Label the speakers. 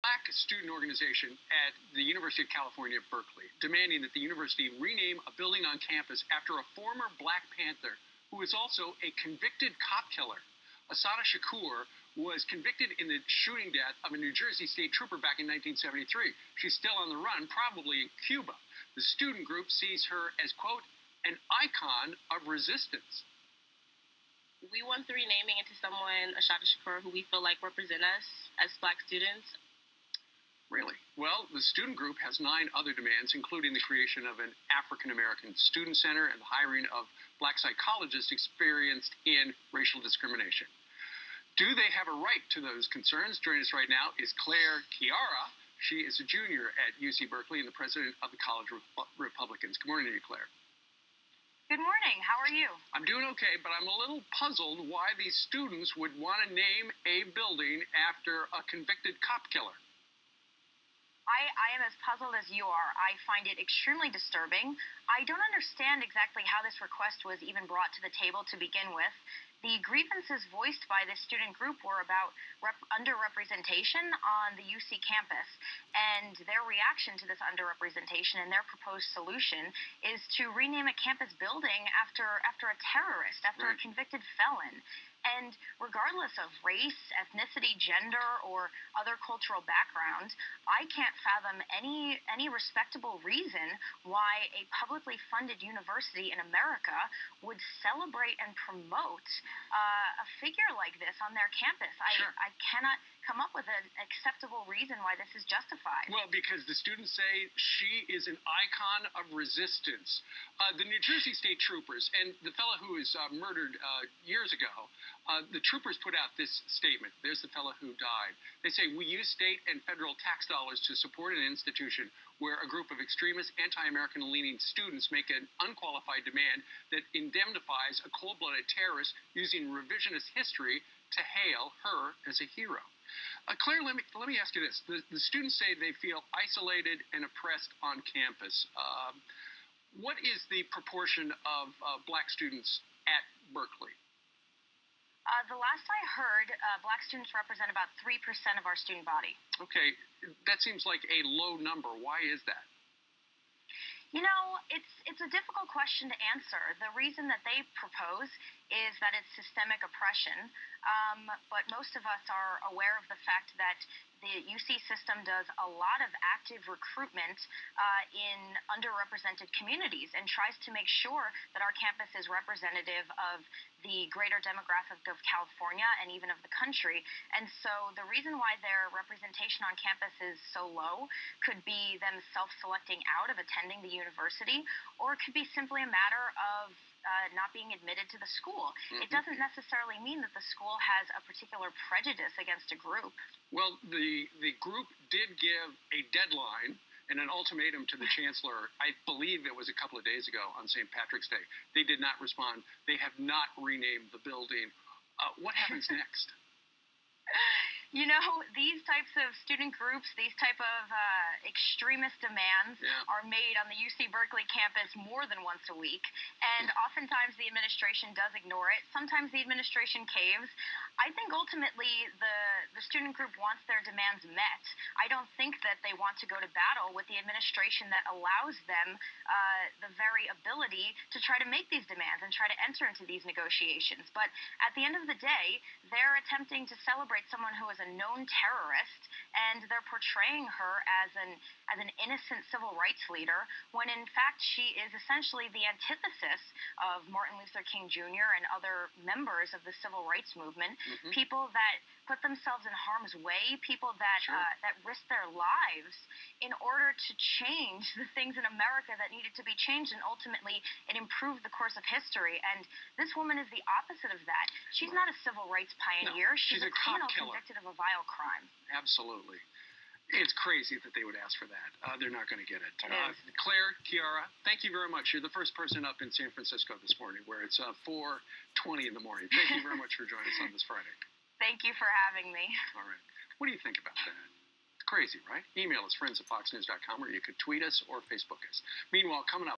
Speaker 1: Black student organization at the University of California, Berkeley, demanding that the university rename a building on campus after a former Black Panther who is also a convicted cop killer. Assata Shakur was convicted in the shooting death of a New Jersey state trooper back in 1973. She's still on the run, probably in Cuba. The student group sees her as, quote, an icon of resistance.
Speaker 2: We want the renaming into someone, Assata Shakur, who we feel like represent us as Black students.
Speaker 1: Really? Well, the student group has 9 other demands, including the creation of an African-American student center and the hiring of Black psychologists experienced in racial discrimination. Do they have a right to those concerns? Joining us right now is Chiara. She is a junior at UCBerkeley and the president of the College of Republicans. Good morning to you, Claire.
Speaker 3: Good morning. How are you?
Speaker 1: I'm doing okay, but I'm a little puzzled why these students would want to name a building after a convicted cop killer.
Speaker 3: I am as puzzled as you are. I find it extremely disturbing. I don't understand exactly how this request was even brought to the table to begin with. The grievances voiced by this student group were about underrepresentation on the UC campus, and their reaction to this underrepresentation and their proposed solution is to rename a campus building after a terrorist, after a convicted felon. And regardless of race, ethnicity, gender, or other cultural background, I can't fathom any respectable reason why a publicly funded university in America would celebrate and promote a figure like this on their campus. I cannot come up with an acceptable reason why this is justified.
Speaker 1: Well, because the students say she is an icon of resistance. The New Jersey state troopers and the fellow who was murdered years ago, the troopers put out this statement. There's the fellow who died. They say, we use state and federal tax dollars to support an institution where a group of extremist, anti-American leaning students make an unqualified demand that indemnifies a cold-blooded terrorist using revisionist history to hail her as a hero. Claire, let me ask you this. The students say they feel isolated and oppressed on campus. What is the proportion of Black students at Berkeley?
Speaker 3: The last I heard, Black students represent about 3% of our student body.
Speaker 1: Okay, that seems like a low number. Why is that?
Speaker 3: You know, it's a difficult question to answer. The reason that they propose is that it's systemic oppression, but most of us are aware of the fact that the UC system does a lot of active recruitment in underrepresented communities and tries to make sure that our campus is representative of the greater demographic of California and even of the country. And so the reason why their representation on campus is so low could be them self-selecting out of attending the university, or it could be simply a matter of not being admitted to the school. It doesn't necessarily mean that the school has a particular prejudice against a group.
Speaker 1: Well, the group did give a deadline and an ultimatum to the chancellor. I believe it was a couple of days ago on St. Patrick's Day. They did not respond. They have not renamed the building. What happens next?
Speaker 3: You know, these types of student groups, these type of extremist demands are made on the UC-Berkeley campus more than once a week, and oftentimes the administration does ignore it. Sometimes the administration caves. I think ultimately the student group wants their demands met. I don't think that they want to go to battle with the administration that allows them the very ability to try to make these demands and try to enter into these negotiations. But at the end of the day, they're attempting to celebrate someone who is a known terrorist, and they're portraying her as an innocent civil rights leader, when in fact she is essentially the antithesis of Martin Luther King Jr. and other members of the civil rights movement, people that put themselves in harm's way, people that that risk their lives in order to change the things in America that needed to be changed, and ultimately it improved the course of history. And this woman is the opposite of that. She's not a civil rights pioneer.
Speaker 1: No, she's a
Speaker 3: criminal
Speaker 1: killer.
Speaker 3: Convicted of a vile crime.
Speaker 1: Absolutely. It's crazy that they would ask for that. They're not going to get it. Claire, Chiara, thank you very much. You're the first person up in San Francisco this morning, where it's 4:20 in the morning. Thank you very much for joining us on this Friday.
Speaker 3: Thank you for having me.
Speaker 1: All right. What do you think about that? It's crazy, right? Email us, friends@foxnews.com, or you could tweet us or Facebook us. Meanwhile, coming up,